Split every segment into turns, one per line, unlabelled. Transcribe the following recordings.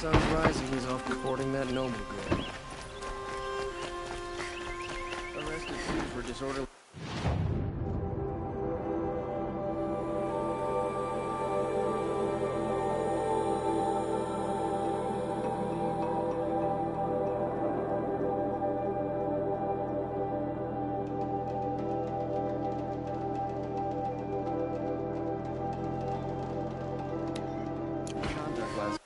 sun's rising, he's off courting that noble girl. Arrested too for disorderly... contact last...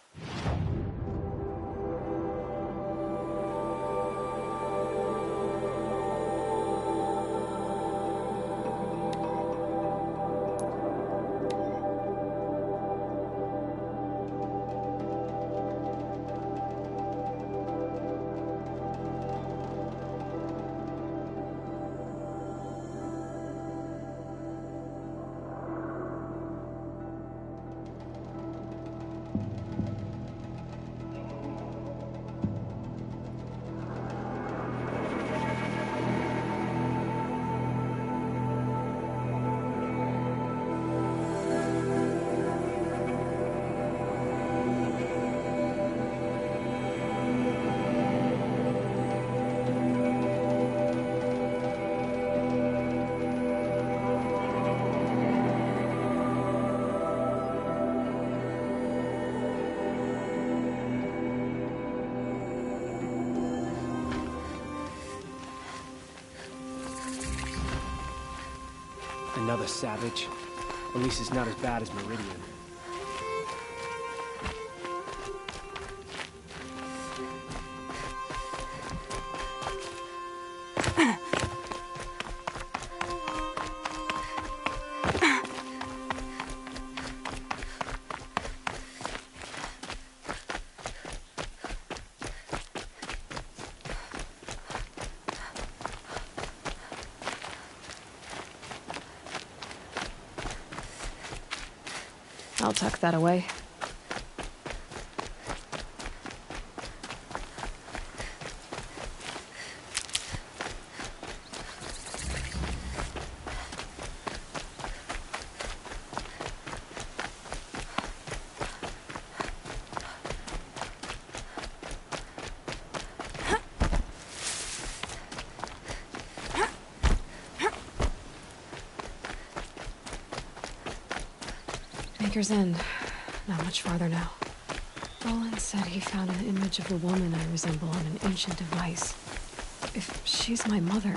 Another savage. At least it's not as bad as Meridian.
I'll tuck that away. Maker's End. Not much farther now. Roland said he found an image of the woman I resemble on an ancient device. If she's my mother,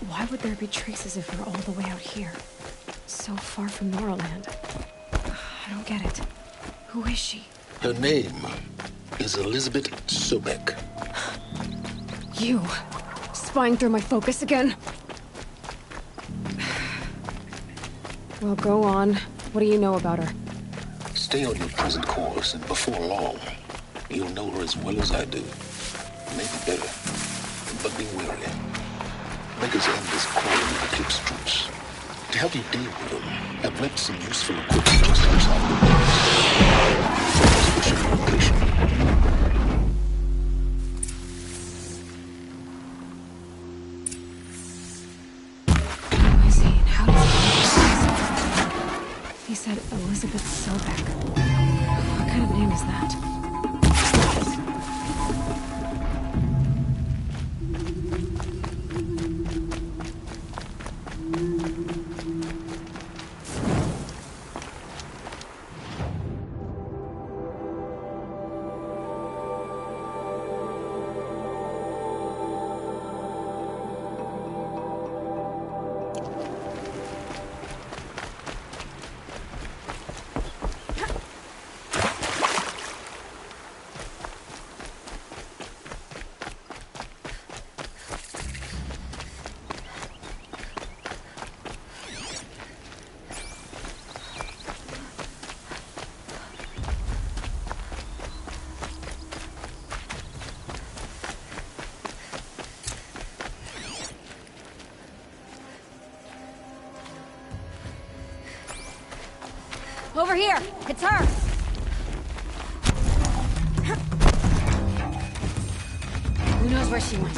why would there be traces of her all the way out here? So far from Noraland. I don't get it. Who is she?
Her name is Elizabeth Sobek.
You. Spying through my focus again? Well, go on. What do you know about her?
Stay on your present course, and before long, you'll know her as well as I do. Maybe better, but be wary. Maker's End is calling the Eclipse troops. To help you deal with them, I've left some useful equipment just outside the walls. Focus your location.
He said Elizabeth Sobek. What kind of name is that?
Over here! It's her! Who knows where she went?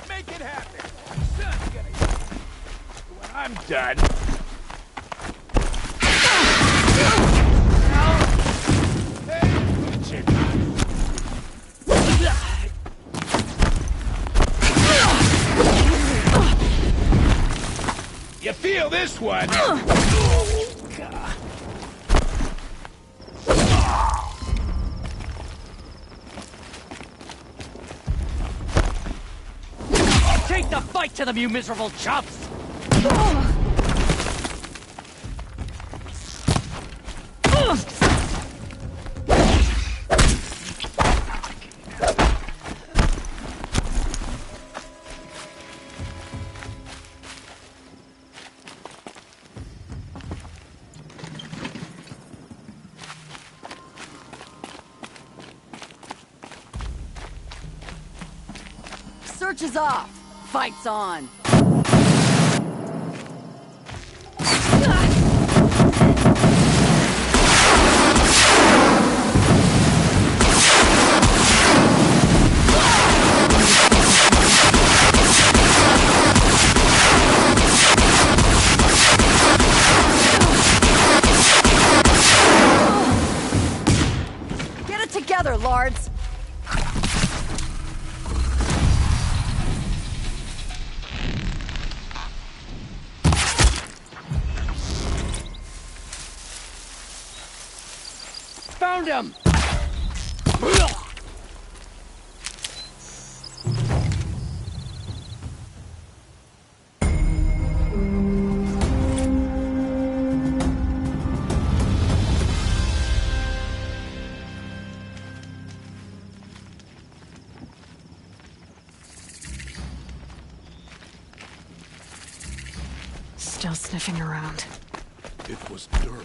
Make it happen. Sun's gonna get when I'm done. You feel this one?
Take the fight to them, you miserable chumps!
Search is off. Fight's on. Get it together, Lards.
Found him!
Still sniffing around.
It was Dervahl.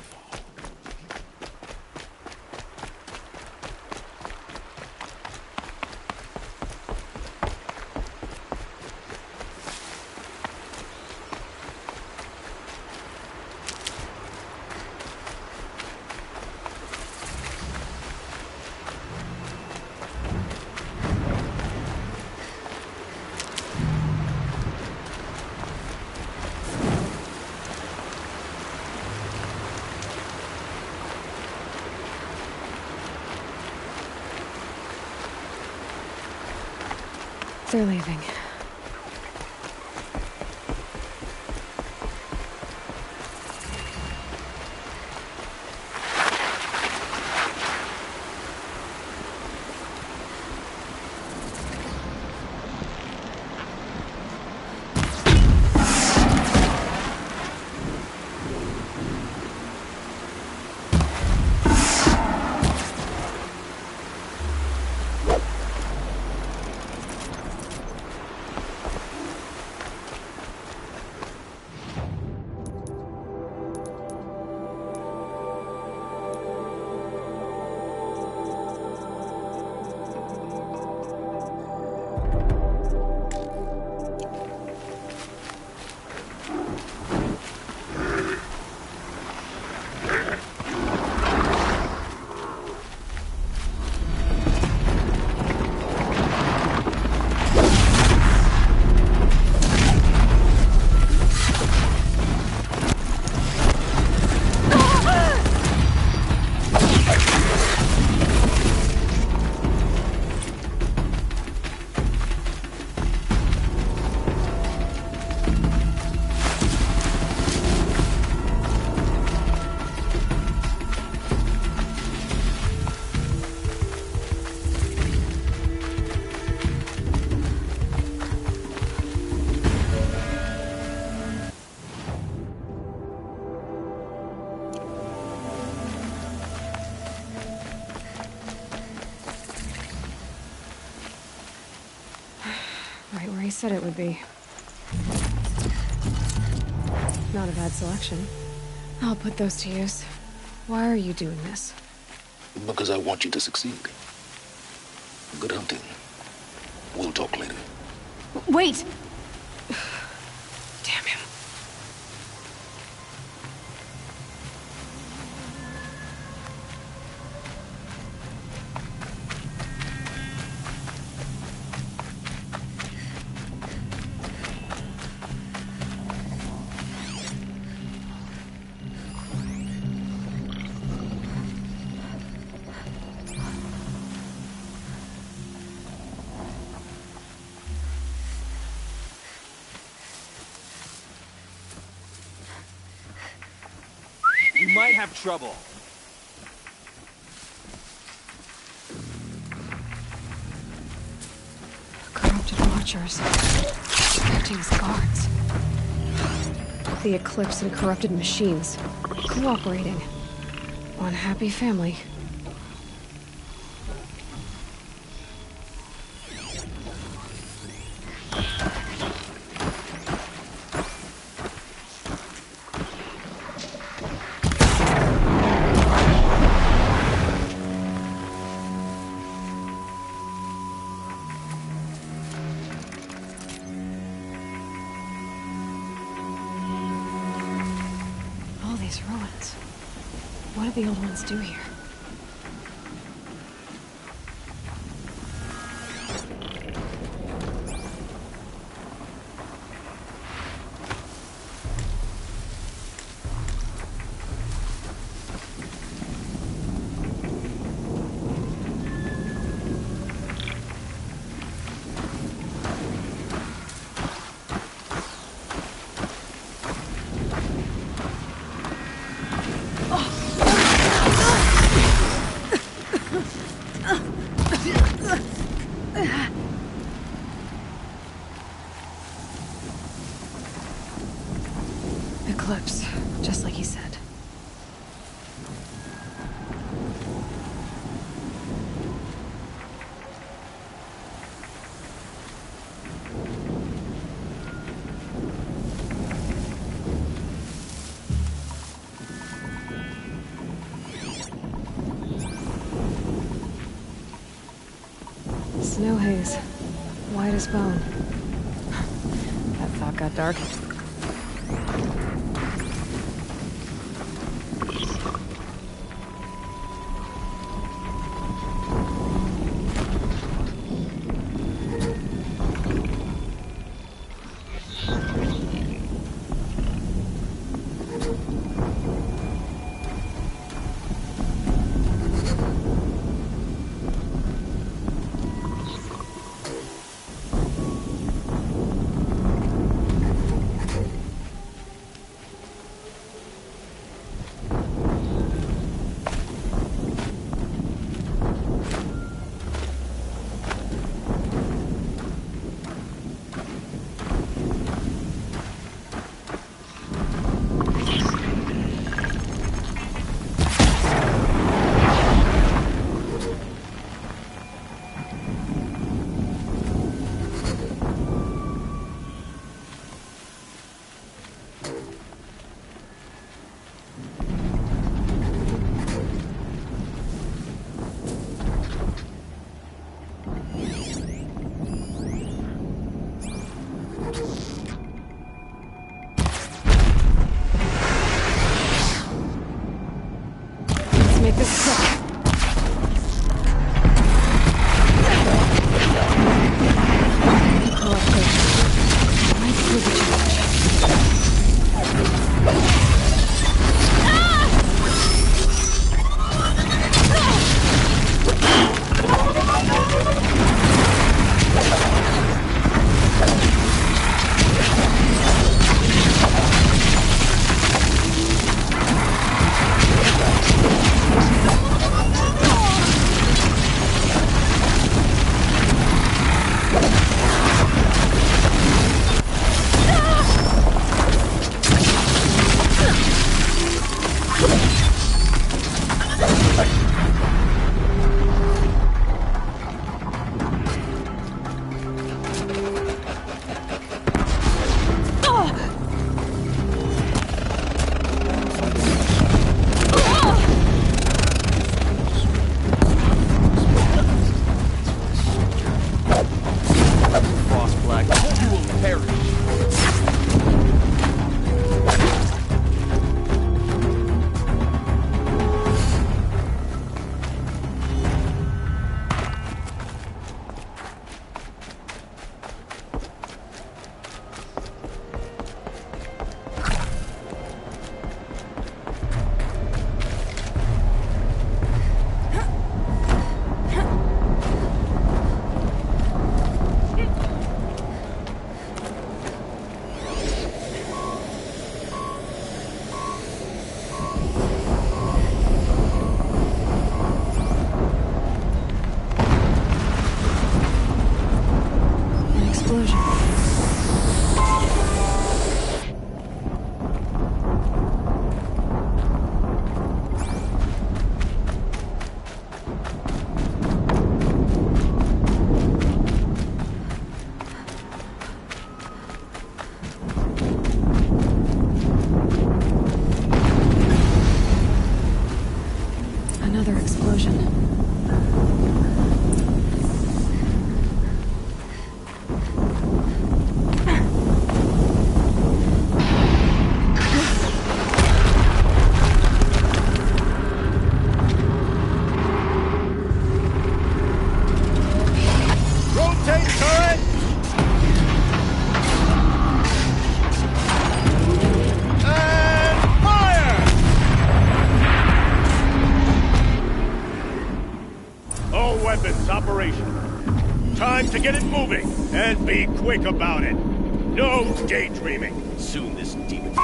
They're leaving. Right where he said it would be. Not a bad selection. I'll put those to use. Why are you doing this?
Because I want you to succeed. Good hunting. We'll talk later.
Wait!
have trouble.
Corrupted watchers. Protecting his guards. The Eclipse and corrupted machines. Cooperating. One happy family. All these ruins. What did the old ones do here? Eclipse, just like he said. Snow haze, white as bone. That thought got dark. Make this quick. Right through the church.
to get it moving, and be quick about it. No daydreaming. Soon this demon...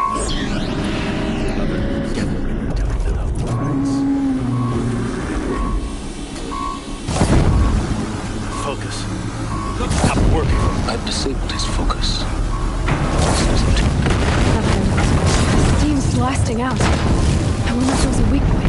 Focus.
Stop working.
I've disabled his focus.
Nothing. Steam's blasting out. I wonder if those are weak points.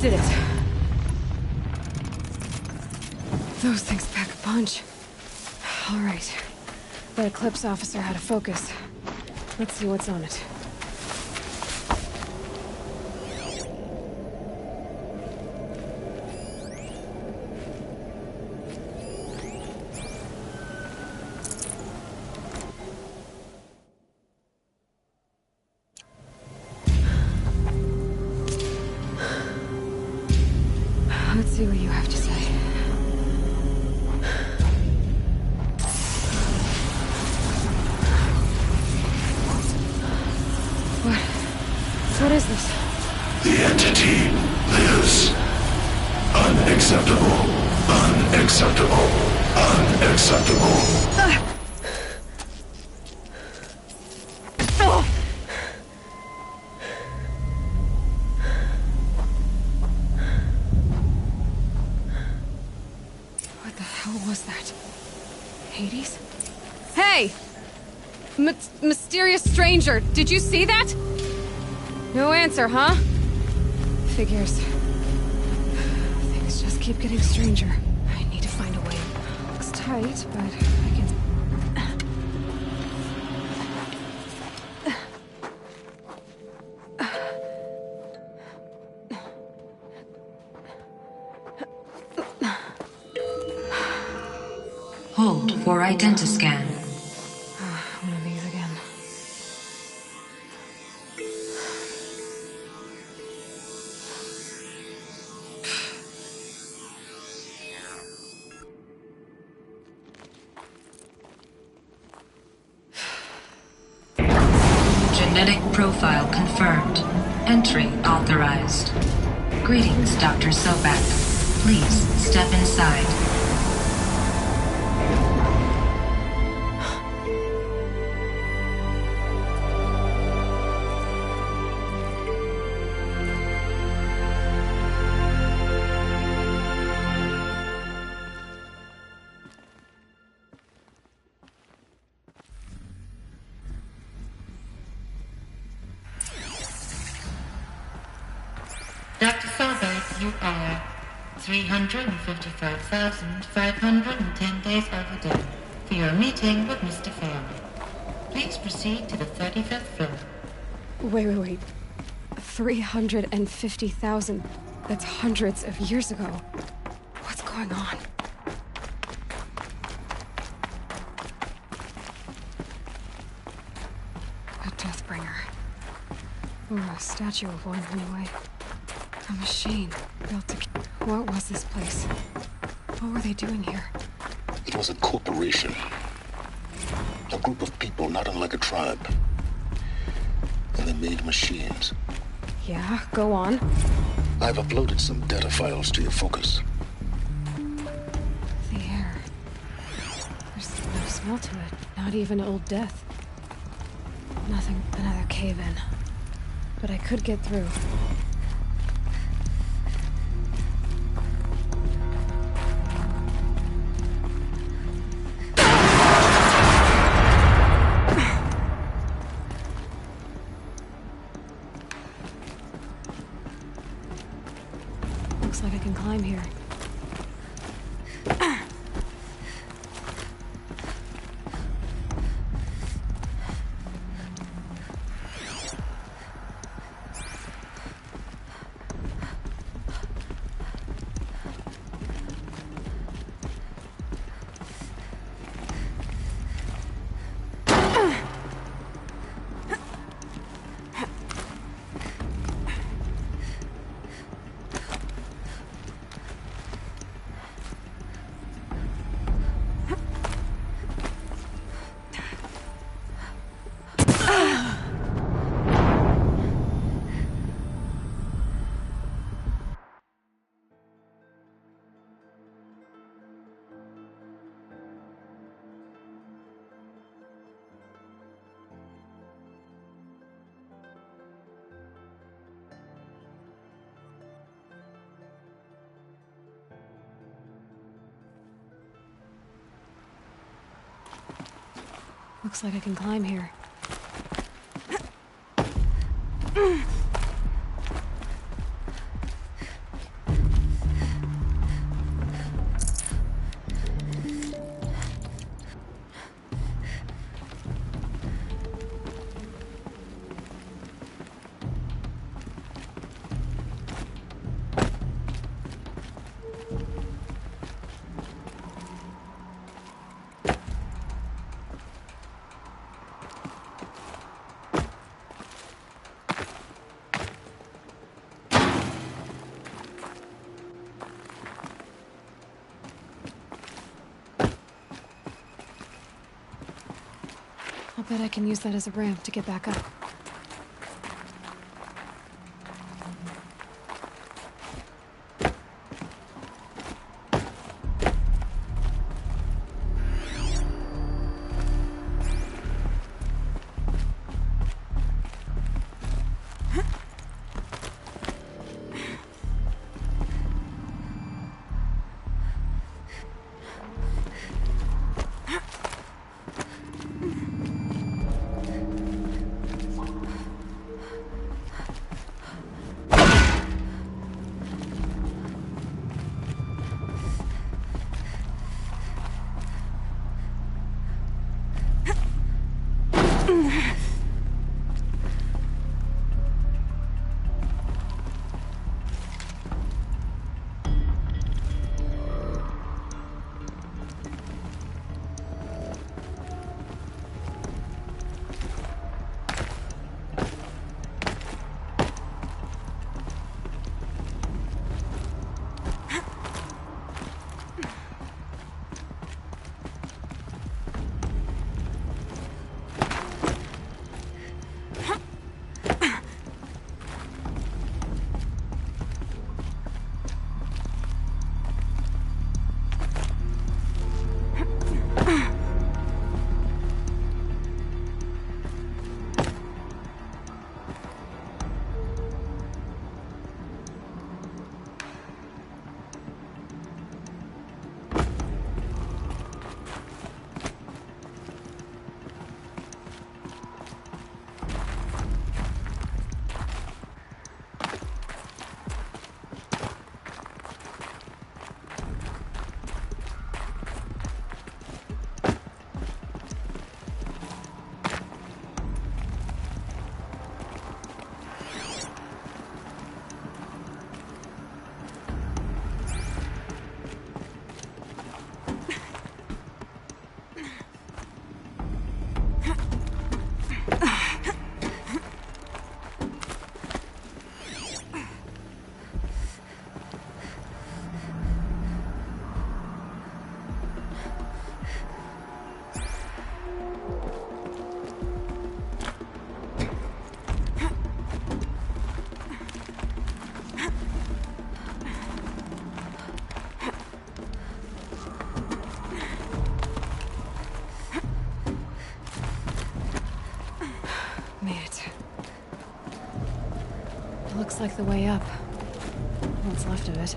Did it. Those things pack a punch. All right. That Eclipse officer had a focus. Let's see what's on it. Let's see what you have to say. What is this?
The entity lives. Unacceptable. Unacceptable. Unacceptable.
What the hell was that? Hades? Hey! Mysterious stranger, did you see that? No answer, huh? Figures. Things just keep getting stranger. I need to find a way. Looks tight, but I can...
Hold for identiscan.
One of these again.
Genetic profile confirmed. Entry authorized. Greetings, Dr. Sobek. Please step inside.
Dr. Sobek, you are 355,510 days overdue for your meeting with Mr. Fairley. Please proceed to the 35th floor.
Wait. 350,000. That's hundreds of years ago. What's going on? Or a statue of one, anyway. A machine built to... What was this place? What were they doing here?
It was a corporation. A group of people not unlike a tribe. And they made machines.
Yeah, go on.
I've uploaded some data files to your focus.
The air. There's no smell to it. Not even Old Death. Nothing but another cave-in. But I could get through. Looks like I can climb here. Looks like I can climb here. I'll bet I can use that as a ramp to get back up. Looks like the way up. What's left of it.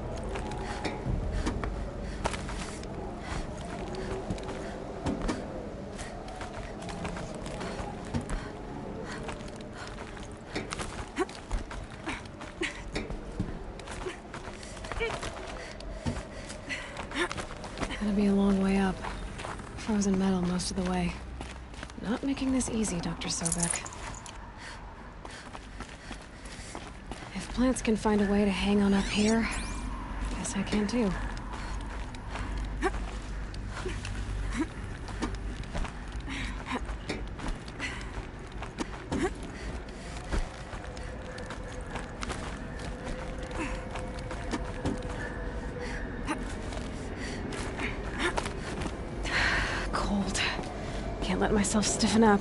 Gonna be a long way up. Frozen metal most of the way. Not making this easy, Dr. Sobek. If plants can find a way to hang on up here, guess I can too. Cold. Can't let myself stiffen up.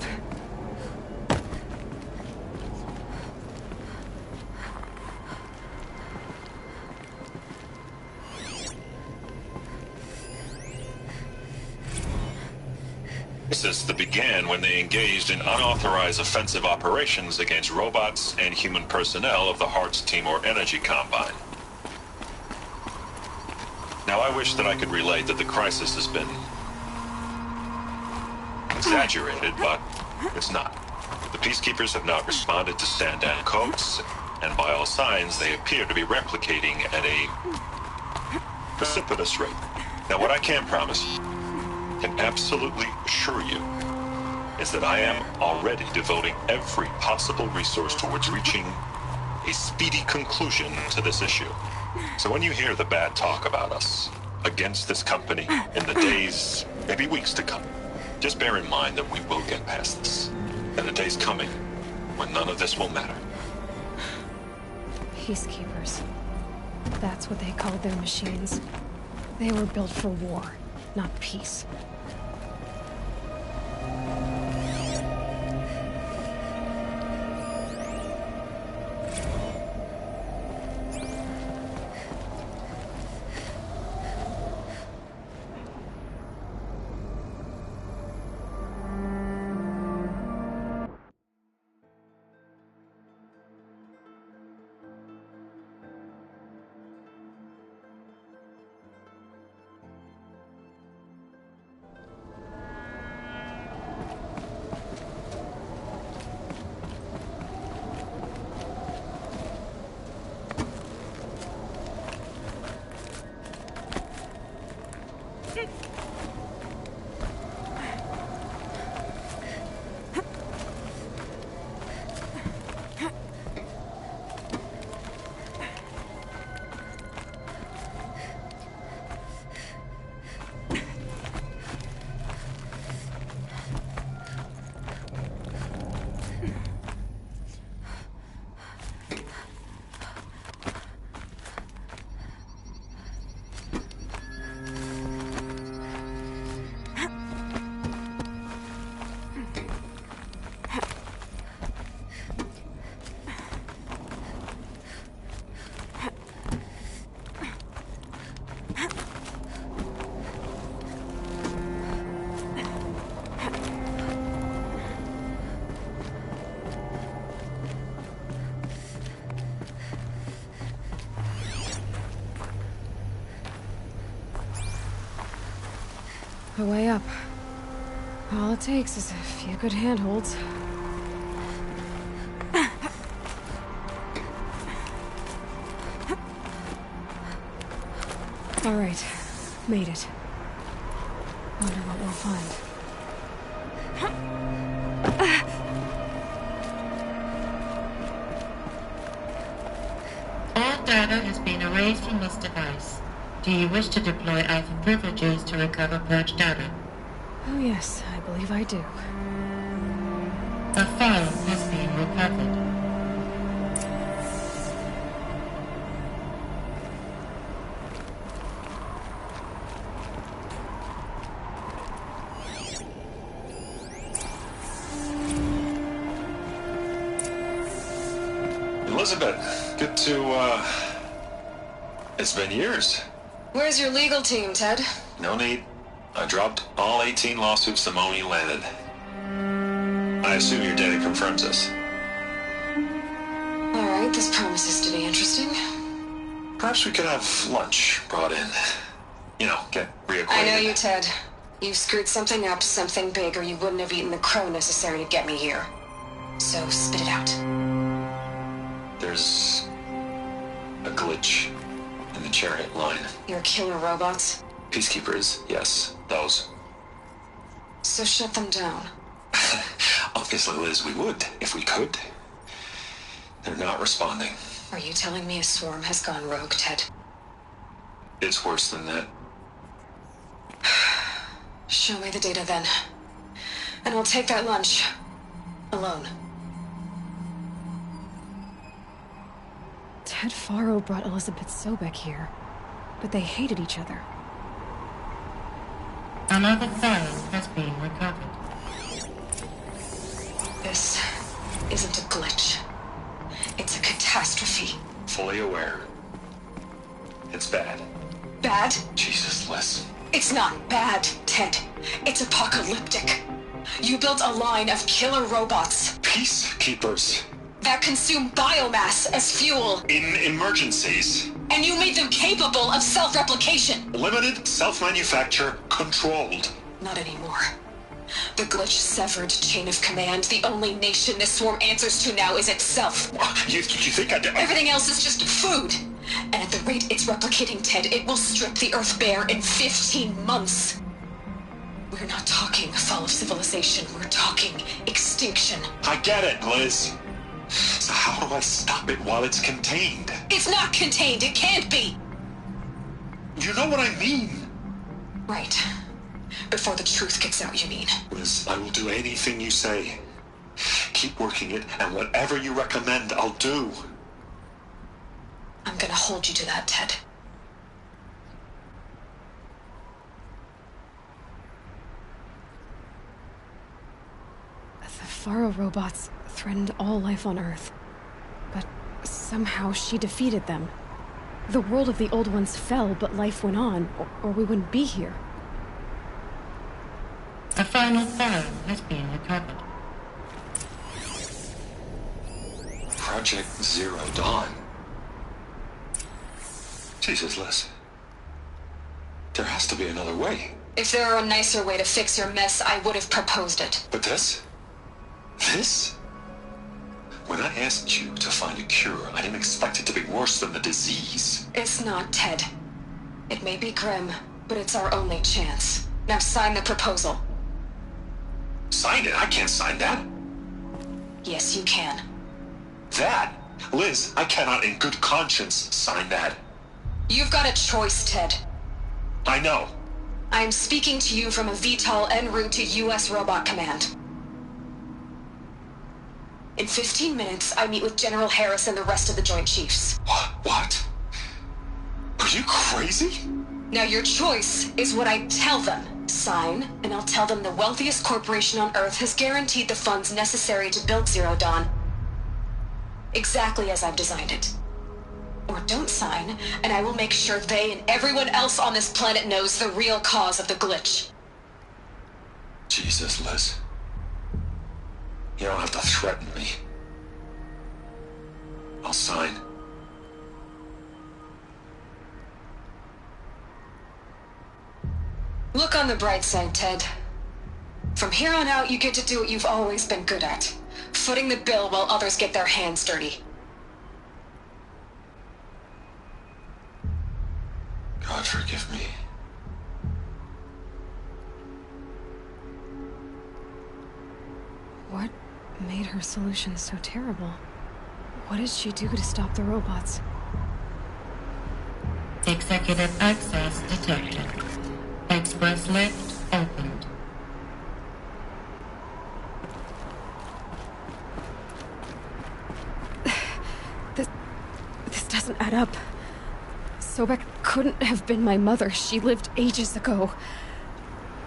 That began when they engaged in unauthorized offensive operations against robots and human personnel of the Hearts Timor Energy Combine. Now, I wish that I could relate that the crisis has been exaggerated, but it's not. The Peacekeepers have not responded to stand-down codes, and by all signs, they appear to be replicating at a precipitous rate. Now, what I can promise, can absolutely assure you, is that I am already devoting every possible resource towards reaching a speedy conclusion to this issue. So when you hear the bad talk about us against this company in the days, maybe weeks to come, just bear in mind that we will get past this. And the day's coming when none of this will matter.
Peacekeepers. That's what they called their machines. They were built for war, not peace. A way up. All it takes is a few good handholds. All right, made it. Wonder what we'll find.
All data has been erased from this device. Do you wish to deploy Alpha privileges to recover purged data?
Oh yes, I believe I do.
A file has been recovered.
Elizabeth, good to, it's been years.
Where's your legal team, Ted?
No need. I dropped all 18 lawsuits the moment you landed. I assume your data confirms this.
All right.
right, this promises to be interesting.
Perhaps we could have lunch brought in. You know, get reacquainted.
I know you, Ted. You screwed something up, something big, or you wouldn't have eaten the crow necessary to get me here. So, spit it out.
There's a glitch in the chariot line.
Your killer robots?
Peacekeepers, yes, those.
So shut them down.
Obviously, Liz, we would, if we could. They're not responding.
Are you telling me a swarm has gone rogue, Ted?
It's worse than that.
Show me the data then. And I'll take that lunch. Alone.
Ted Faro brought Elizabeth Sobek here, but they hated each other.
Another phone has been recovered.
This isn't a glitch. It's a catastrophe.
Fully aware. It's bad.
Bad?
Jesus, Liz.
It's not bad, Ted. It's apocalyptic. You built a line of killer robots.
Peacekeepers.
That consume biomass as fuel.
In emergencies.
And you made them capable of self-replication.
Limited, self-manufacture, controlled.
Not anymore. The glitch severed chain of command. The only nation this swarm answers to now is itself.
You think I did?
Everything else is just food. And at the rate it's replicating, Ted, it will strip the Earth bare in 15 months. We're not talking fall of civilization. We're talking extinction.
I get it, Liz. So how do I stop it while it's contained?
It's not contained. It can't be.
You know what I mean.
Right. Before the truth gets out, you mean?
Liz, I will do anything you say. Keep working it, and whatever you recommend, I'll do.
I'm gonna hold you to that, Ted.
The Faro robots threatened all life on Earth, but somehow she defeated them. The world of the old ones fell, but life went on, or we wouldn't be here.
A final phone has been recovered.
Project Zero Dawn. Jesus, Liz. There has to be another way.
If there were a nicer way to fix your mess, I would have proposed it.
But this? This? When I asked you to find a cure, I didn't expect it to be worse than the disease.
It's not, Ted. It may be grim, but it's our only chance. Now sign the proposal.
Sign it? I can't sign that.
Yes, you can.
That? Liz, I cannot in good conscience sign that.
You've got a choice, Ted.
I know.
I'm speaking to you from a VTOL en route to U.S. Robot Command. In 15 minutes, I meet with General Harris and the rest of the Joint Chiefs.
What? Are you crazy?
Now your choice is what I tell them. Sign, and I'll tell them the wealthiest corporation on Earth has guaranteed the funds necessary to build Zero Dawn. Exactly as I've designed it. Or don't sign, and I will make sure they and everyone else on this planet knows the real cause of the glitch.
Jesus, Liz. You don't have to threaten me. I'll sign.
Look on the bright side, Ted. From here on out, you get to do what you've always been good at. Footing the bill while others get their hands dirty.
God forgive me.
What made her solution so terrible? What did she do to stop the robots?
Executive access detected. Express lift opened.
This doesn't add up. Sobek couldn't have been my mother. She lived ages ago.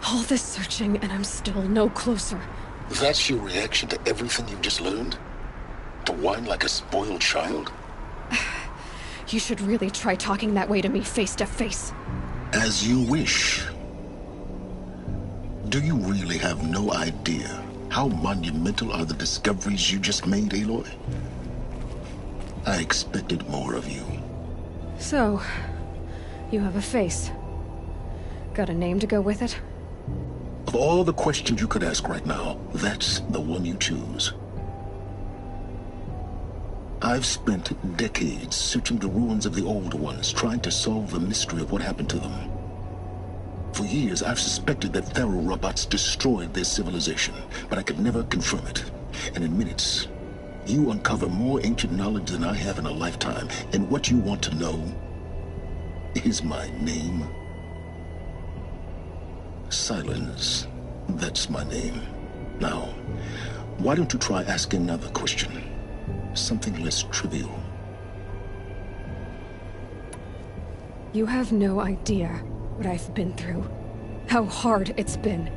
All this searching, and I'm still no closer.
That's your reaction to everything you've just learned? To whine like a spoiled child?
You should really try talking that way to me face to face.
As you wish. Do you really have no idea how monumental are the discoveries you just made, Aloy? I expected more of you.
So, you have a face. Got a name to go with it?
Of all the questions you could ask right now, that's the one you choose. I've spent decades searching the ruins of the old ones, trying to solve the mystery of what happened to them. For years, I've suspected that Faro robots destroyed their civilization, but I could never confirm it. And in minutes, you uncover more ancient knowledge than I have in a lifetime. And what you want to know is my name. Silence. That's my name. Now, why don't you try asking another question? Something less trivial.
You have no idea what I've been through. How hard it's been.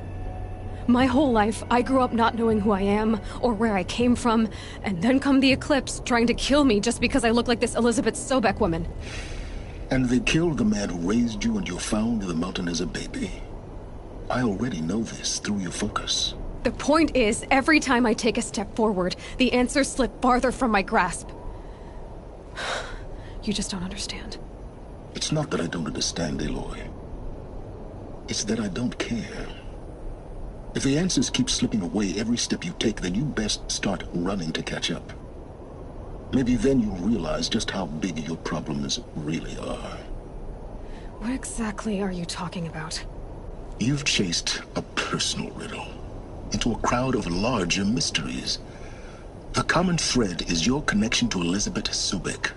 My whole life, I grew up not knowing who I am, or where I came from, and then come the Eclipse, trying to kill me just because I look like this Elizabeth Sobek woman.
And they killed the man who raised you and you found in the mountain as a baby. I already know this through your focus.
The point is, every time I take a step forward, the answers slip farther from my grasp. You just don't understand.
It's not that I don't understand, Aloy. It's that I don't care. If the answers keep slipping away every step you take, then you best start running to catch up. Maybe then you'll realize just how big your problems really are.
What exactly are you talking about?
You've chased a personal riddle into a crowd of larger mysteries. The common thread is your connection to Elizabeth Sobek.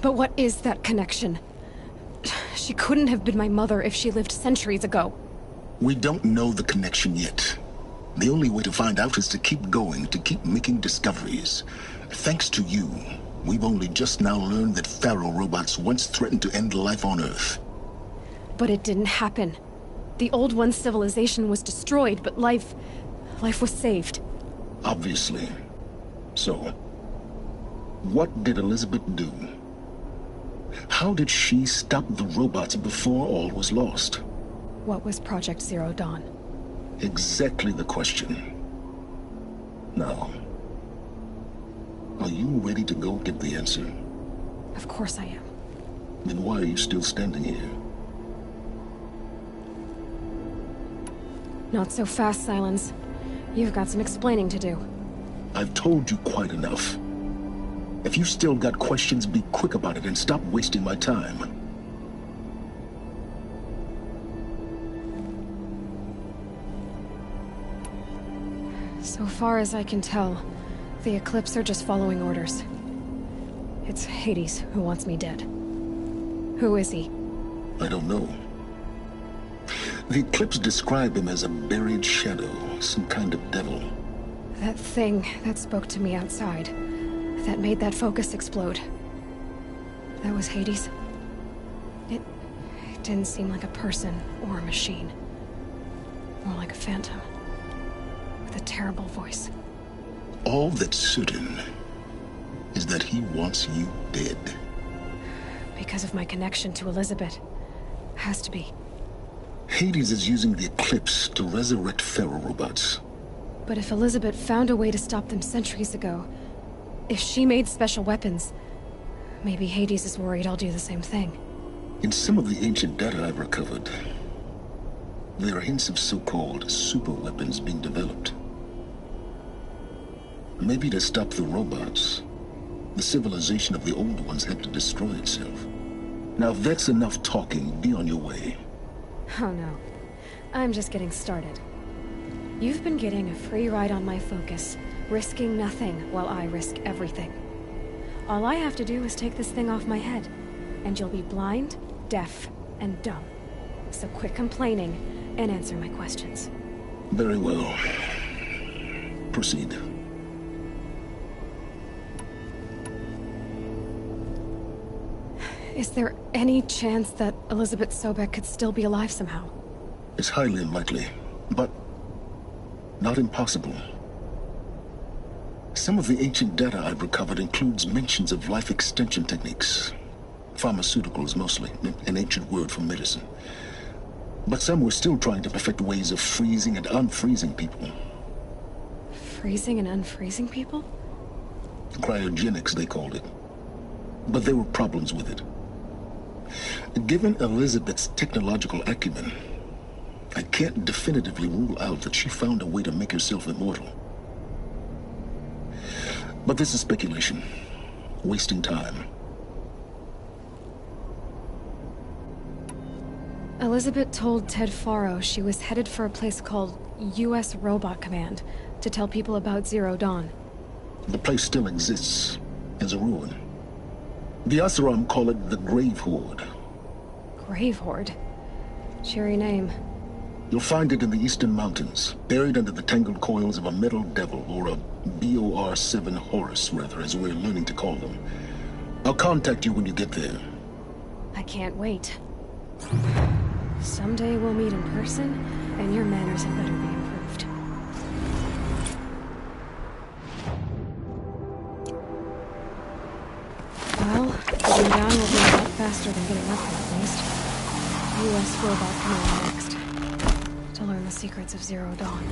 But what is that connection? She couldn't have been my mother if she lived centuries ago.
We don't know the connection yet. The only way to find out is to keep going, to keep making discoveries. Thanks to you, we've only just now learned that Faro robots once threatened to end life on Earth.
But it didn't happen. The Old One's civilization was destroyed, but life was saved.
Obviously. So, what did Elizabeth do? How did she stop the robots before all was lost?
What was Project Zero Dawn?
Exactly the question. Now, are you ready to go get the answer?
Of course I am.
Then why are you still standing here?
Not so fast, Silence. You've got some explaining to do.
I've told you quite enough. If you still got questions, be quick about it and stop wasting my time.
So far as I can tell, the Eclipse are just following orders. It's Hades who wants me dead. Who is he?
I don't know. The Eclipse describe him as a buried shadow, some kind of devil.
That thing that spoke to me outside, that made that focus explode. That was Hades. It didn't seem like a person or a machine. More like a phantom. With a terrible voice.
All that's certain is that he wants you dead.
Because of my connection to Elizabeth. Has to be.
Hades is using the Eclipse to resurrect Faro robots.
But if Elizabeth found a way to stop them centuries ago, if she made special weapons, maybe Hades is worried I'll do the same thing.
In some of the ancient data I've recovered, there are hints of so-called super weapons being developed. Maybe to stop the robots, the civilization of the old ones had to destroy itself. Now if that's enough talking, be on your way.
Oh no. I'm just getting started. You've been getting a free ride on my focus, risking nothing while I risk everything. All I have to do is take this thing off my head, and you'll be blind, deaf, and dumb. So quit complaining and answer my questions.
Very well. Proceed.
Is there any chance that Elizabeth Sobek could still be alive somehow?
It's highly unlikely, but not impossible. Some of the ancient data I've recovered includes mentions of life extension techniques. Pharmaceuticals, mostly, an ancient word for medicine. But some were still trying to perfect ways of freezing and unfreezing people.
Freezing and unfreezing people?
Cryogenics, they called it. but there were problems with it. Given Elizabeth's technological acumen, I can't definitively rule out that she found a way to make herself immortal. But this is speculation, wasting time.
Elizabeth told Ted Faro she was headed for a place called U.S. Robot Command to tell people about Zero Dawn.
The place still exists as a ruin. The Oseram call it the Grave Horde.
Grave Horde? Cheery name.
You'll find it in the Eastern Mountains, buried under the tangled coils of a metal devil, or a BOR-7 Horus, rather, as we're learning to call them. I'll contact you when you get there.
I can't wait. Someday we'll meet in person, and your manners had better be improved. Well, getting down will be a lot faster than getting up there, at least. U.S. Robot Command next. To learn the secrets of Zero Dawn.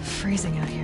Freezing out here.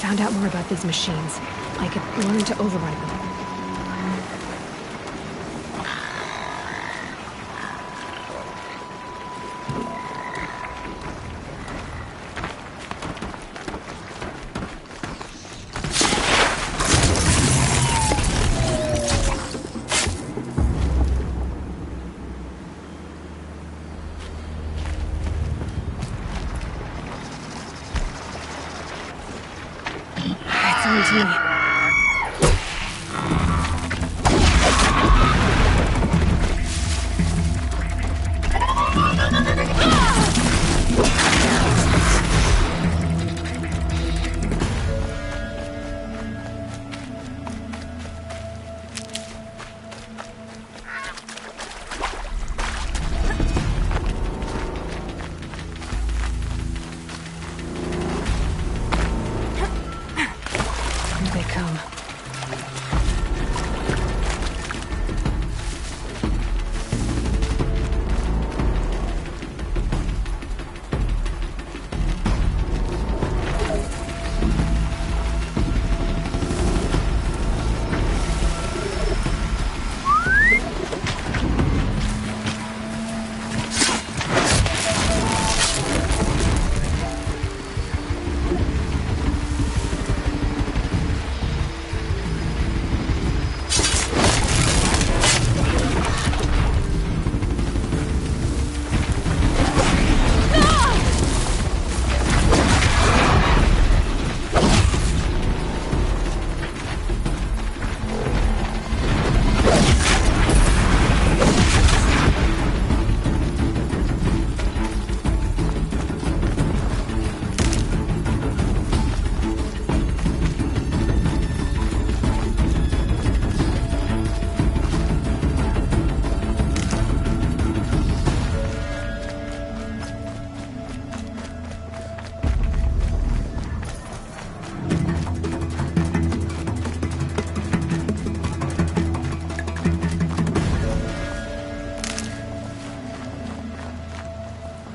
Found out more about these machines, I could learn to override them. to me. Here they come.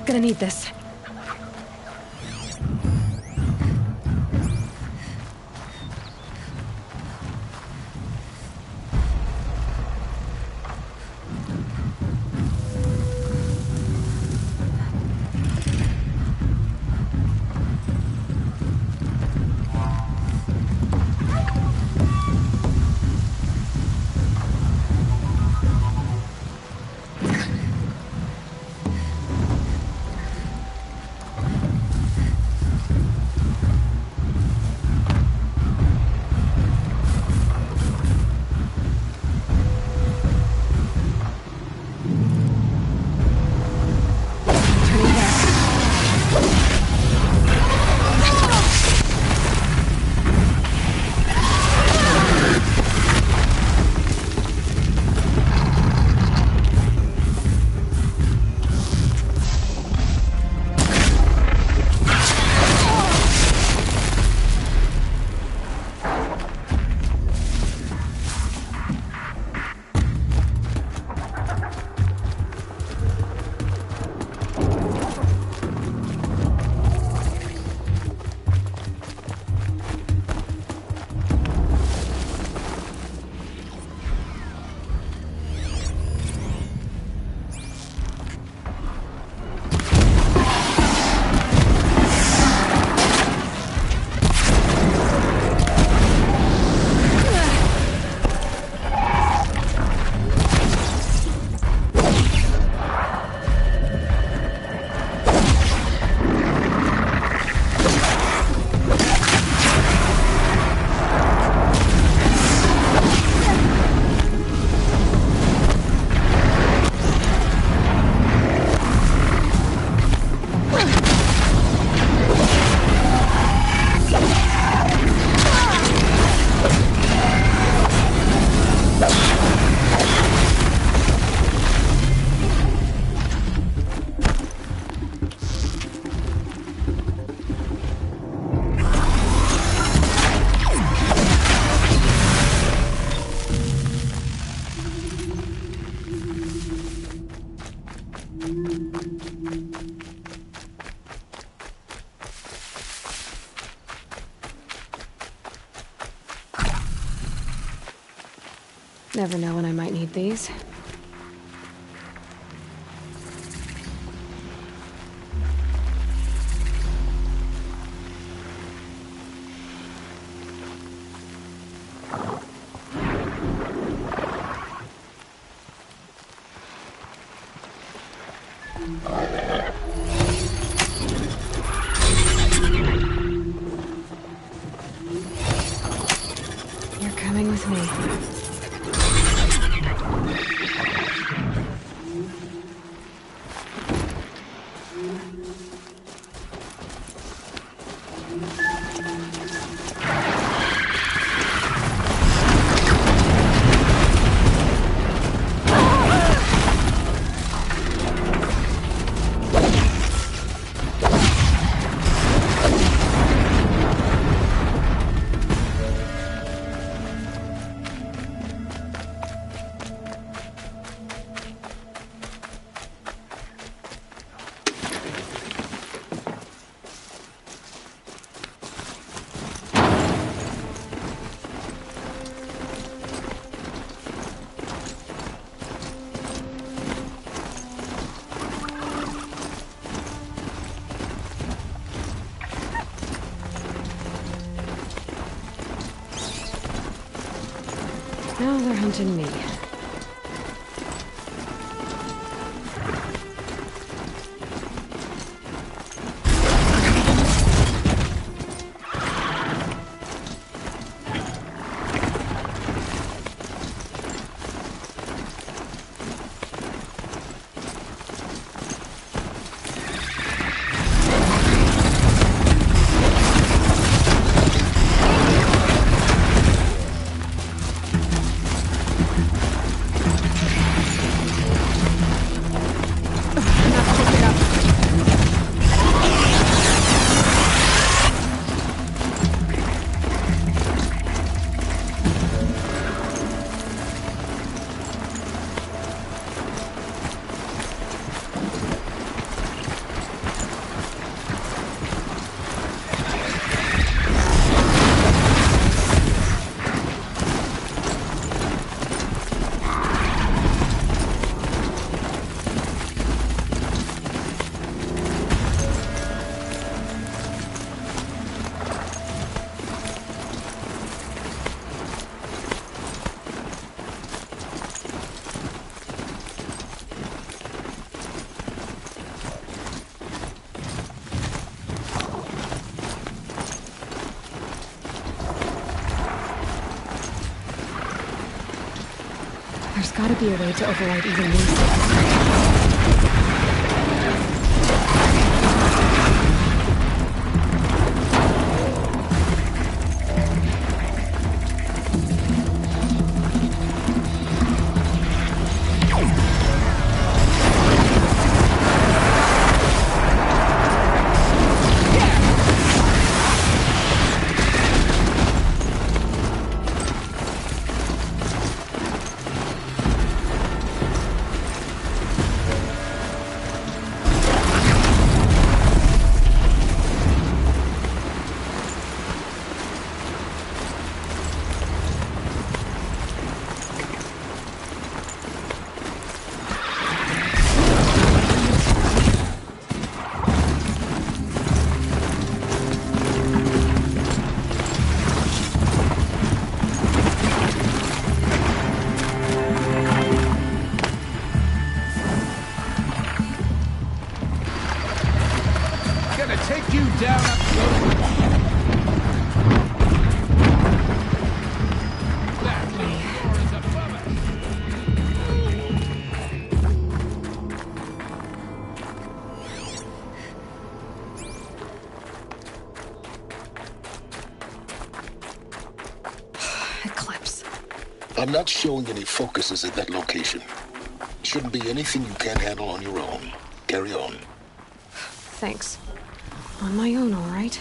Gonna need this. Never know when I might need these. Now they're hunting me. There's gotta be a way to override even these.
Take you down up close. That little door is above us.
Eclipse.
I'm not showing any focuses at that location. Shouldn't be anything you can't handle on your own. Carry on.
Thanks. On my own, all right?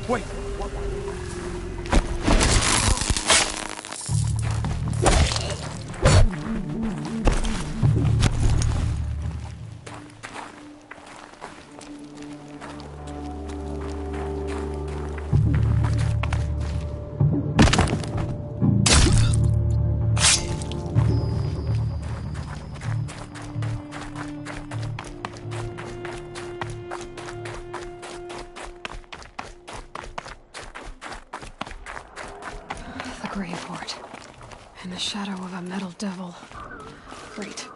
Wait.
Gravehort. In the shadow of a metal devil. Great.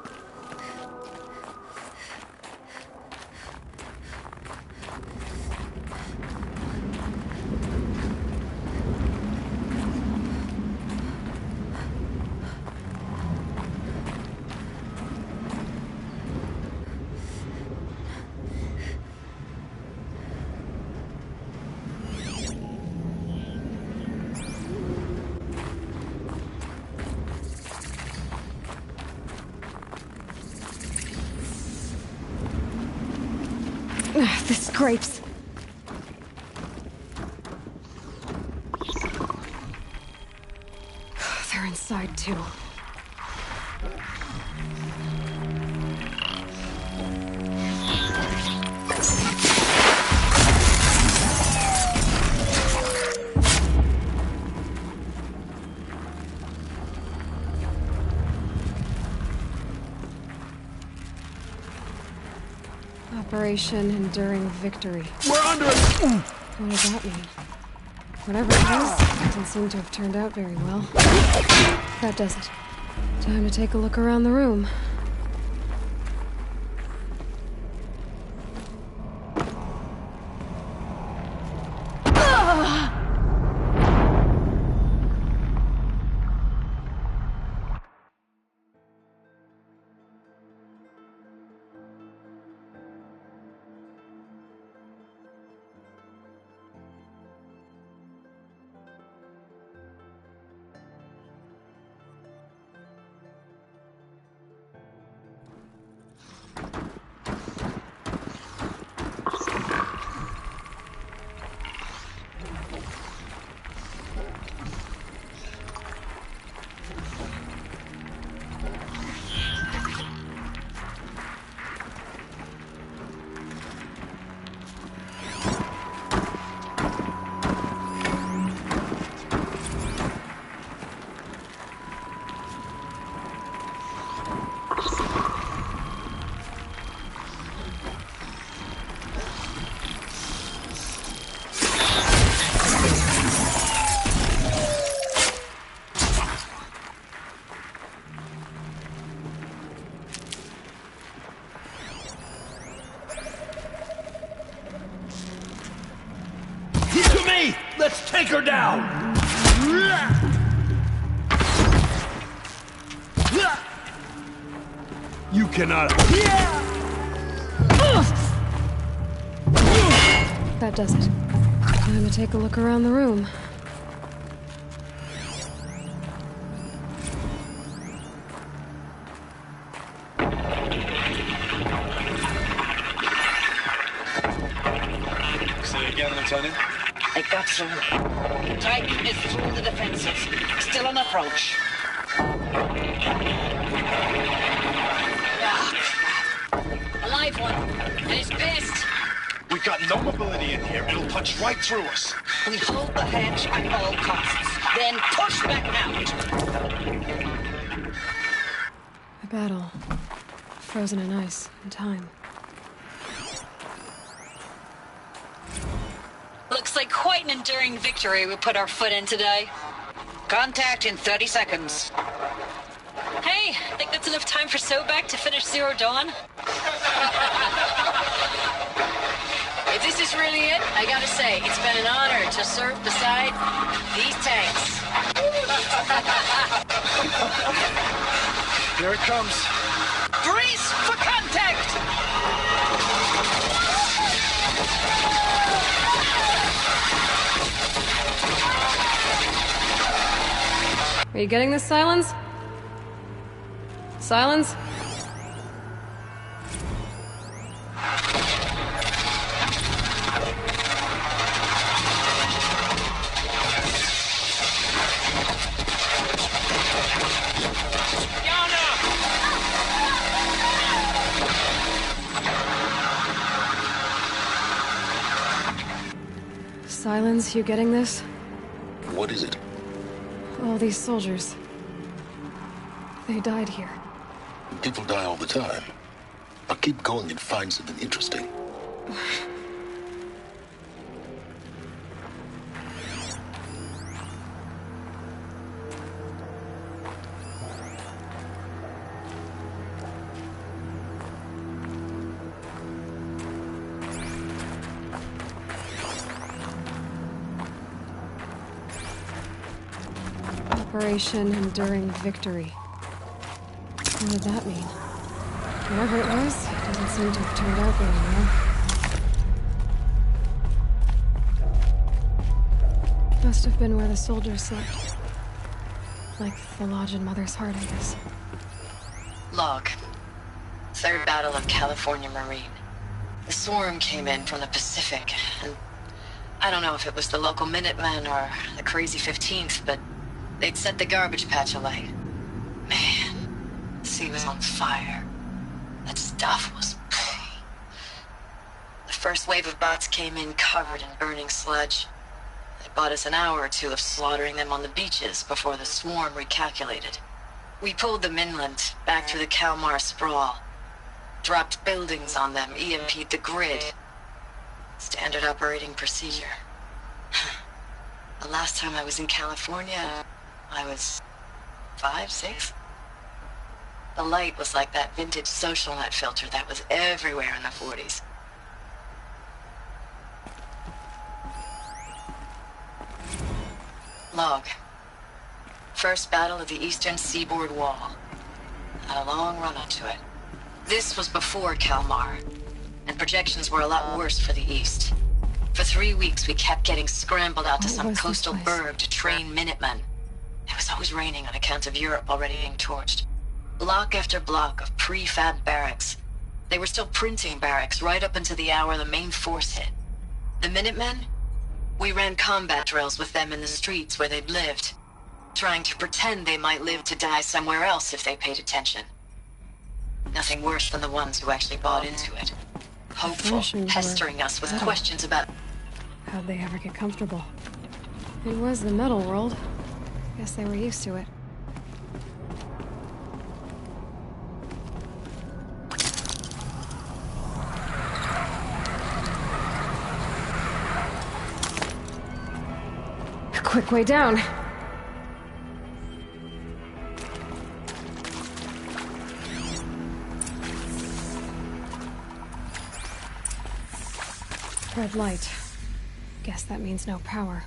The scrapes. They're inside too. Operation Enduring Victory.
We're under it!
What does that mean? Whatever it is, doesn't seem to have turned out very well. That does it. Time to take a look around the room.
Let's take her down! You cannot...
That does it. Time to take a look around the room.
Say again, Lieutenant?
They got through. Titan is through the defenses. Still on approach. Ah, crap. A live one. And he's pissed.
We got no mobility in here. It'll punch right through us.
We hold the hedge at all costs. Then push back out.
A battle. Frozen in ice and time.
Looks like quite an enduring victory we put our foot in today.
Contact in 30 seconds.
Hey, think that's enough time for Sobek to finish Zero Dawn?
If this is really it, I gotta say, it's been an honor to serve beside these tanks.
Here it comes.
Brace for contact!
Are you getting this, Silence? Silence? Silence, you getting this?
What is it?
All these soldiers. They died here.
People die all the time. Now keep going and find something interesting.
Operation Enduring Victory. What did that mean? Whatever it was, it doesn't seem to have turned out very well. Must have been where the soldiers slept. Like the lodge in Mother's Heart, I guess.
Log. Third Battle of California Marine. The swarm came in from the Pacific, and I don't know if it was the local Minutemen or the crazy 15th, but they'd set the garbage patch alight. Man, the sea was on fire. That stuff was... The first wave of bots came in covered in burning sludge. It bought us an hour or two of slaughtering them on the beaches before the swarm recalculated. We pulled them inland, back through the Kalmar sprawl. Dropped buildings on them, EMP'd the grid. Standard operating procedure. The last time I was in California, I was 5, 6? The light was like that vintage social net filter that was everywhere in the 40s. Log. First battle of the eastern seaboard wall. Had a long run up to it. This was before Kalmar, and projections were a lot worse for the east. For 3 weeks, we kept getting scrambled out to some coastal burg to train Minutemen. It was always raining on account of Europe already being torched. Block after block of prefab barracks. They were still printing barracks right up until the hour the main force hit. The Minutemen? We ran combat drills with them in the streets where they'd lived, trying to pretend they might live to die somewhere else if they paid attention. Nothing worse than the ones who actually bought into it. Hopeful, pestering us with questions about...
How'd they ever get comfortable? It was the metal world. Guess they were used to it. A quick way down. Red light. Guess that means no power.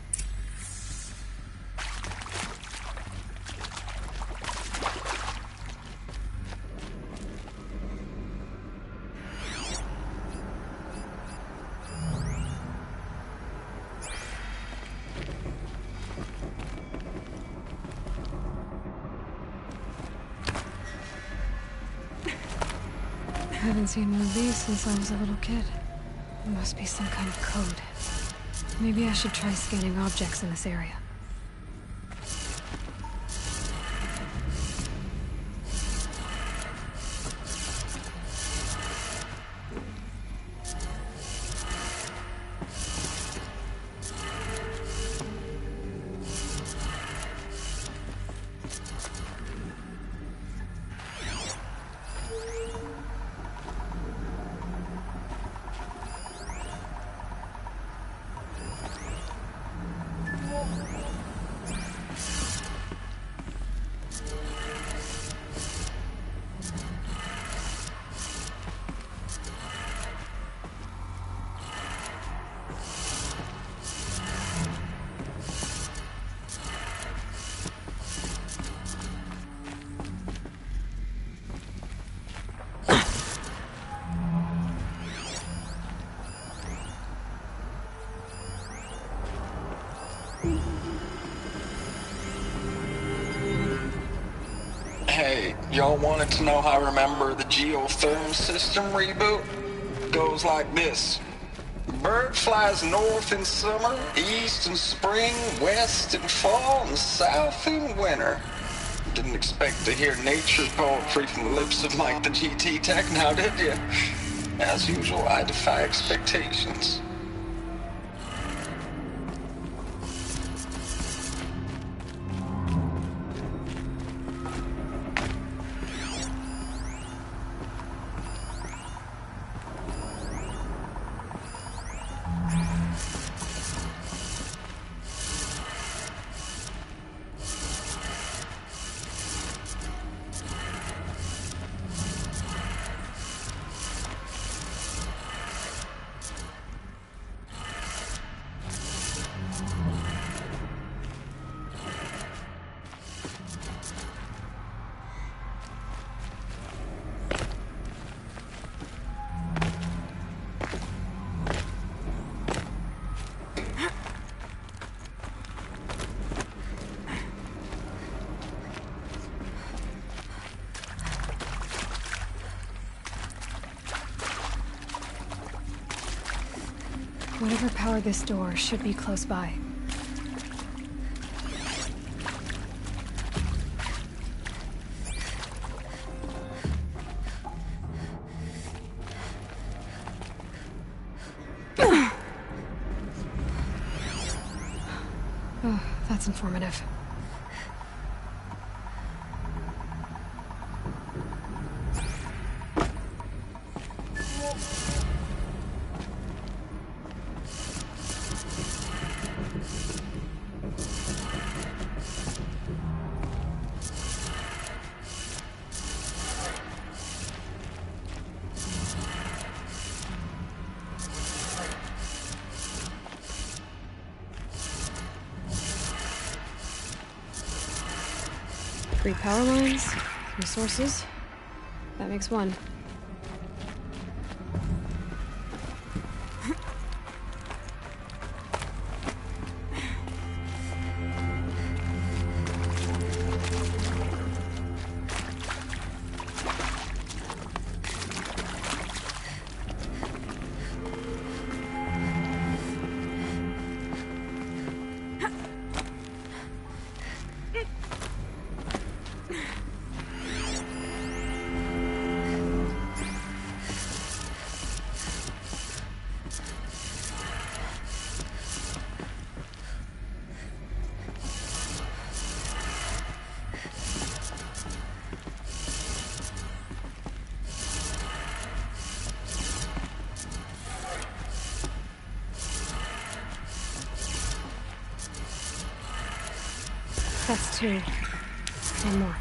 I haven't seen one of these since I was a little kid. It must be some kind of code. Maybe I should try scanning objects in this area.
Hey, y'all wanted to know how I remember the geotherm system reboot? Goes like this. Bird flies north in summer, east in spring, west in fall, and south in winter. Didn't expect to hear nature poetry from the lips of Mike the GT Tech now, did you? As usual, I defy expectations.
Whatever powered this door should be close by. Oh, that's informative. Three power lines, three sources. That makes one. That's two. One more.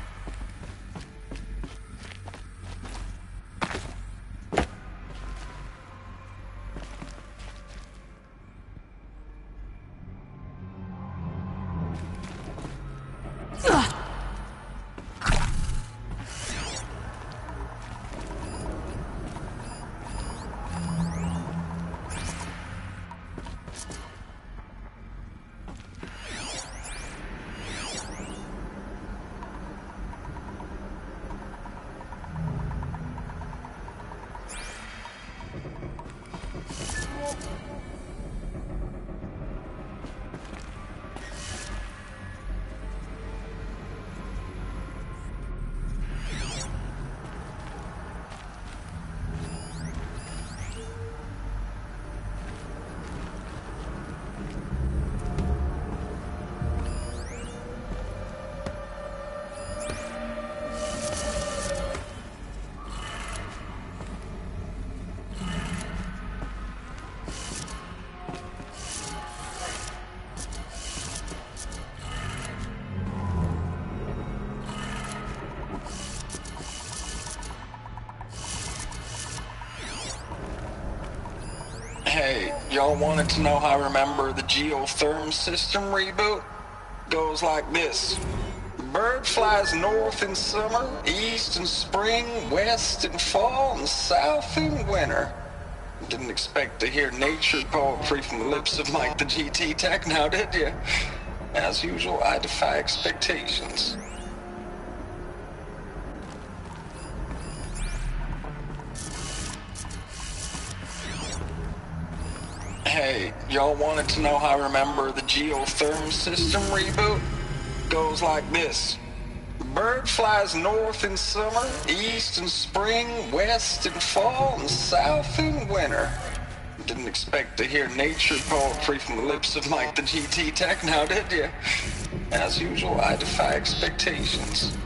Hey, y'all wanted to know how I remember the geotherm system reboot? Goes like this. Bird flies north in summer, east in spring, west in fall, and south in winter. Didn't expect to hear nature poetry from the lips of Mike the GT Tech now, did you? As usual, I defy expectations. Hey, y'all wanted to know how I remember the geotherm system reboot? Goes like this. Bird flies north in summer, east in spring, west in fall, and south in winter. Didn't expect to hear nature poetry from the lips of Mike the GT Tech now, did you? As usual, I defy expectations.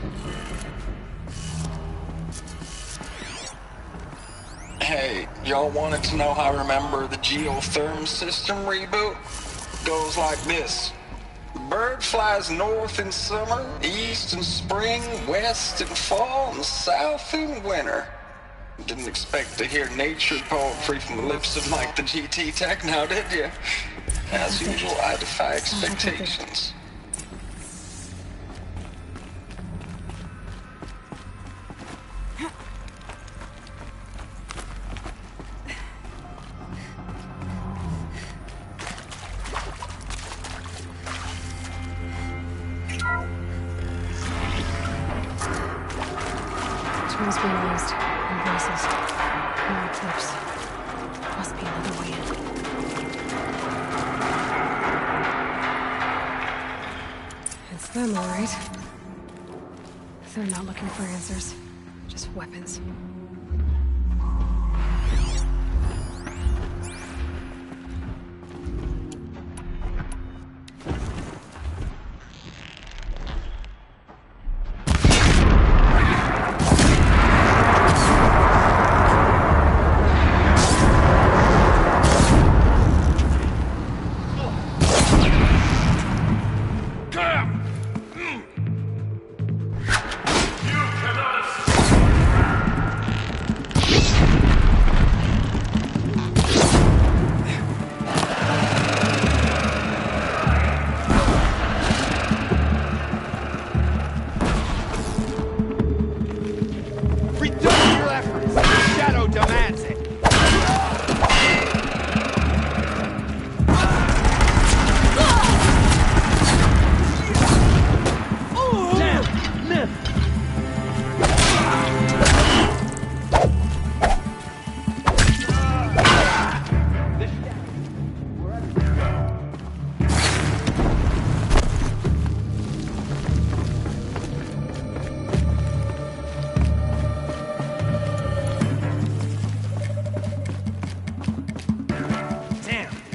Hey, y'all wanted to know how I remember the geotherm system reboot? Goes like this. Bird flies north in summer, east in spring, west in fall, and south in winter. Didn't expect to hear nature poetry from the lips of Mike the GT Tech now, did you? As usual, I defy expectations.
Tools being used. And voices. No eclipse. Must be another way in. I'm alright. They're not looking for answers, just weapons.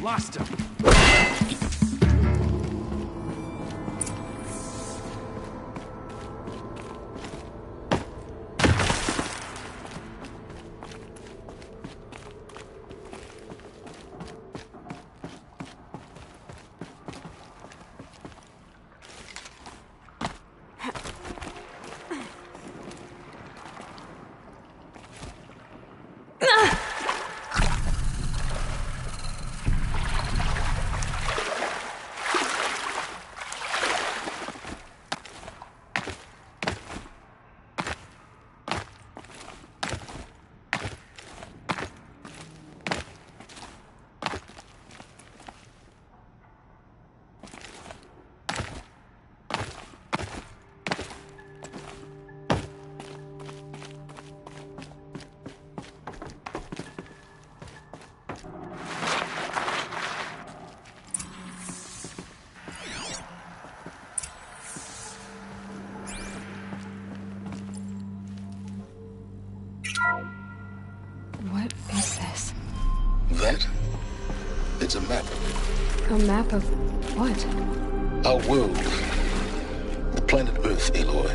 Lost him.
What is this?
That? It's a map.
A map of what?
Our world. The planet Earth, Aloy.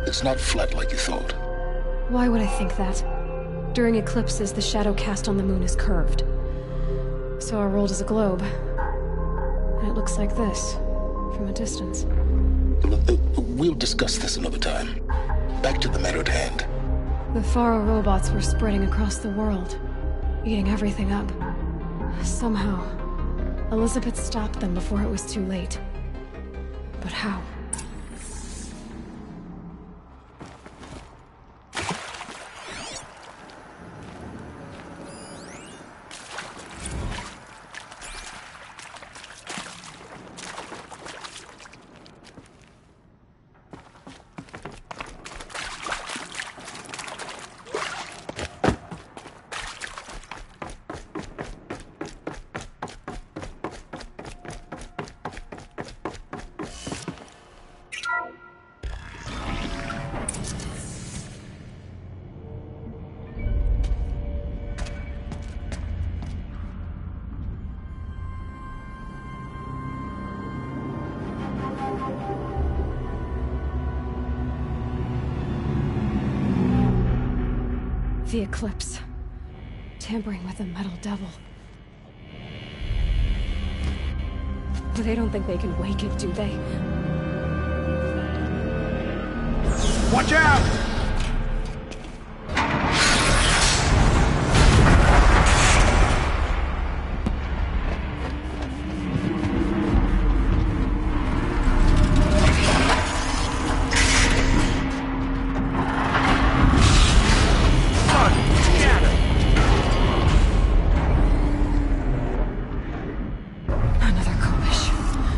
It's not flat like you thought.
Why would I think that? During eclipses, the shadow cast on the moon is curved. So our world is a globe. And it looks like this, from a distance.
We'll discuss this another time. Back to the matter at hand.
The Faro robots were spreading across the world, eating everything up. Somehow, Elizabeth stopped them before it was too late. But how? The eclipse. Tampering with the metal devil. They don't think they can wake it, do they?
Watch out!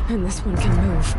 And this one can move.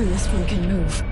And this one can move.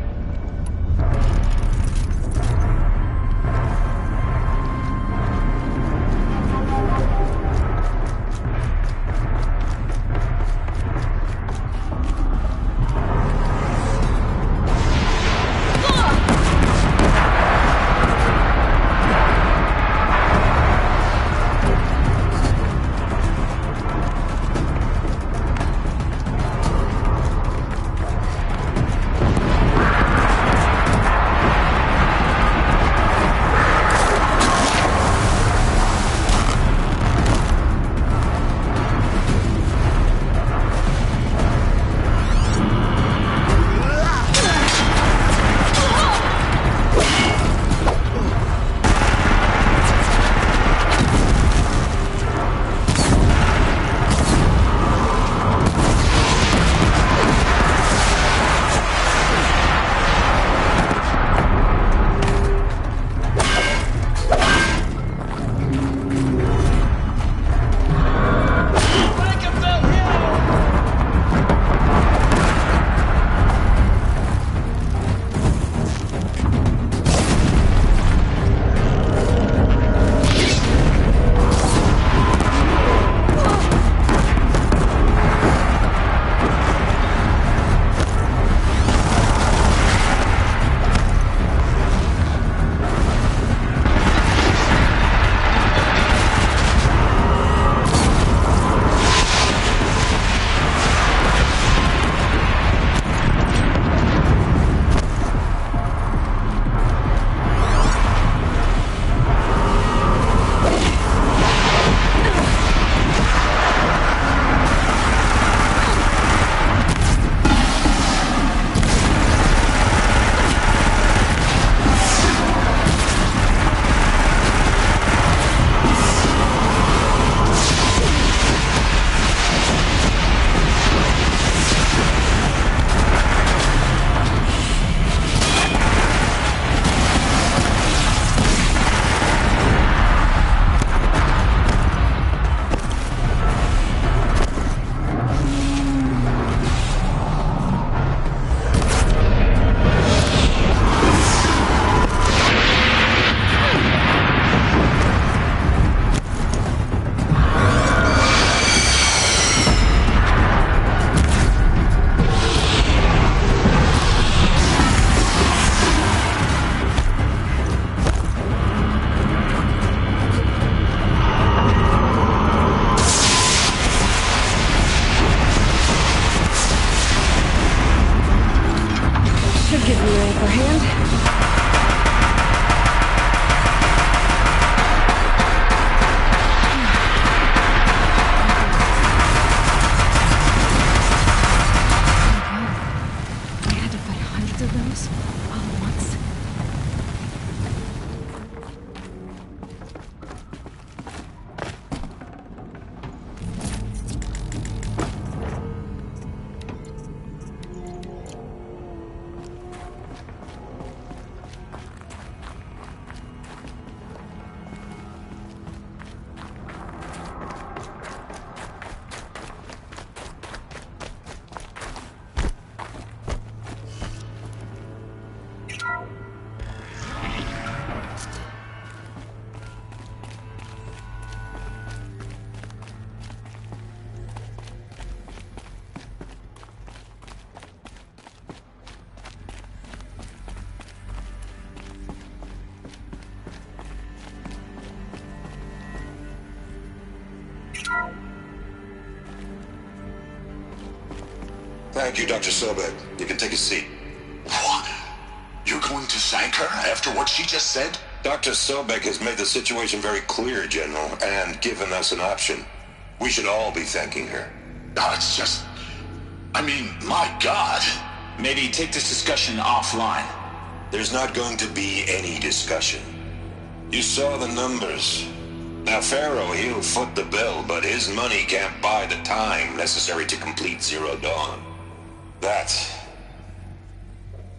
Thank you, Dr. Sobek. You can take a seat.
What? You're going to thank her after what she just said?
Dr. Sobek has made the situation very clear, General, and given us an option. We should all be thanking her.
Oh, it's just... I mean, my God.
Maybe take this discussion offline.
There's not going to be any discussion. You saw the numbers. Now, Pharaoh, he'll foot the bill, but his money can't buy the time necessary to complete Zero Dawn.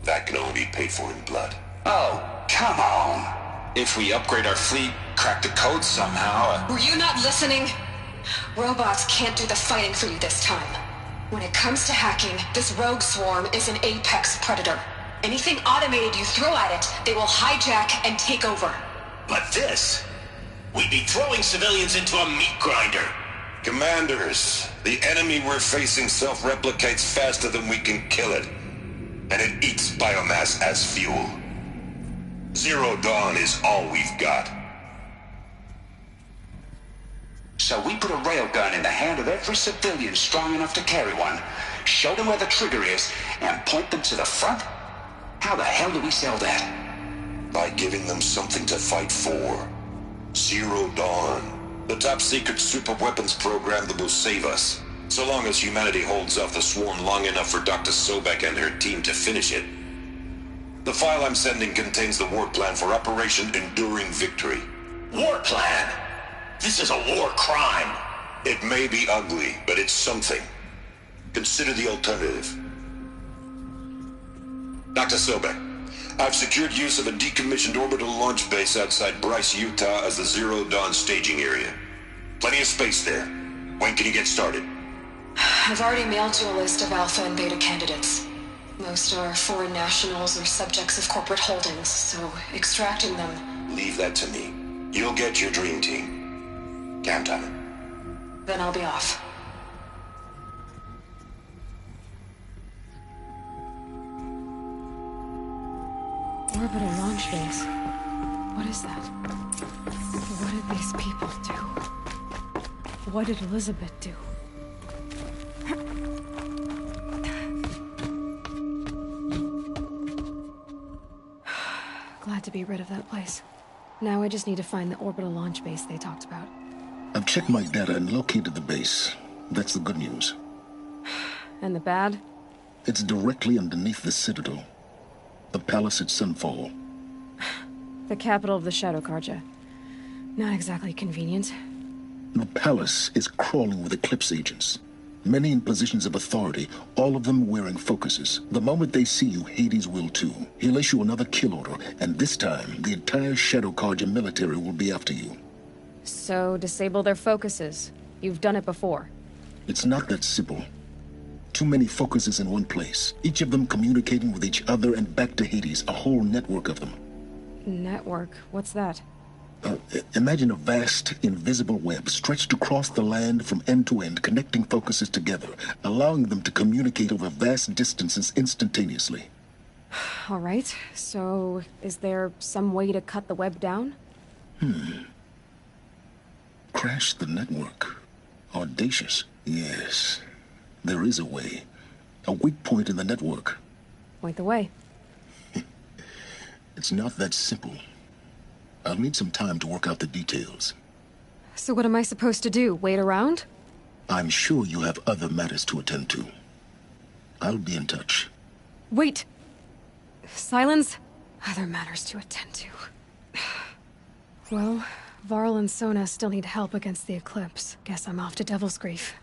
That can only be paid for in blood.
Oh, come on. If we upgrade our fleet, crack the code somehow...
Were you not listening? Robots can't do the fighting for you this time. When it comes to hacking, this rogue swarm is an apex predator. Anything automated you throw at it, they will hijack and take over.
But this? We'd be throwing civilians into a meat grinder.
Commanders, the enemy we're facing self-replicates faster than we can kill it. And it eats biomass as fuel. Zero Dawn is all we've got.
So we put a railgun in the hand of every civilian strong enough to carry one, show them where the trigger is, and point them to the front? How the hell do we sell that?
By giving them something to fight for. Zero Dawn. The top-secret super-weapons program that will save us. So long as humanity holds off the swarm long enough for Dr. Sobek and her team to finish it. The file I'm sending contains the war plan for Operation Enduring Victory.
War plan? This is a war crime.
It may be ugly, but it's something. Consider the alternative. Dr. Sobek, I've secured use of a decommissioned orbital launch base outside Bryce, Utah as the Zero Dawn staging area. Plenty of space there. When can you get started?
I've already mailed you a list of Alpha and Beta candidates. Most are foreign nationals or subjects of corporate holdings, so extracting them...
Leave that to me. You'll get your dream team. Count on it.
Then I'll be off.
Orbital launch base. What is that? What did these people do? What did Elizabeth do? Glad to be rid of that place. Now I just need to find the orbital launch base they talked about.
I've checked my data and located the base. That's the good news.
And the bad?
It's directly underneath the Citadel. The palace at Sunfall.
The capital of the Shadow Carja. Not exactly convenient.
The palace is crawling with Eclipse agents. Many in positions of authority, all of them wearing focuses. The moment they see you, Hades will too. He'll issue another kill order, and this time, the entire Shadow Carja military will be after you.
So, disable their focuses. You've done it before.
It's not that simple. Too many focuses in one place, each of them communicating with each other and back to Hades, a whole network of them.
Network? What's that?
Imagine a vast, invisible web stretched across the land from end to end, connecting focuses together, allowing them to communicate over vast distances instantaneously.
All right, so is there some way to cut the web down?
Crash the network. Audacious. Yes, there is a way. A weak point in the network.
Point the way.
It's not that simple. I'll need some time to work out the details.
So what am I supposed to do? Wait around?
I'm sure you have other matters to attend to. I'll be in touch.
Wait! Silence? Other matters to attend to. Well, Varl and Sona still need help against the Eclipse. Guess I'm off to Devil's Grief.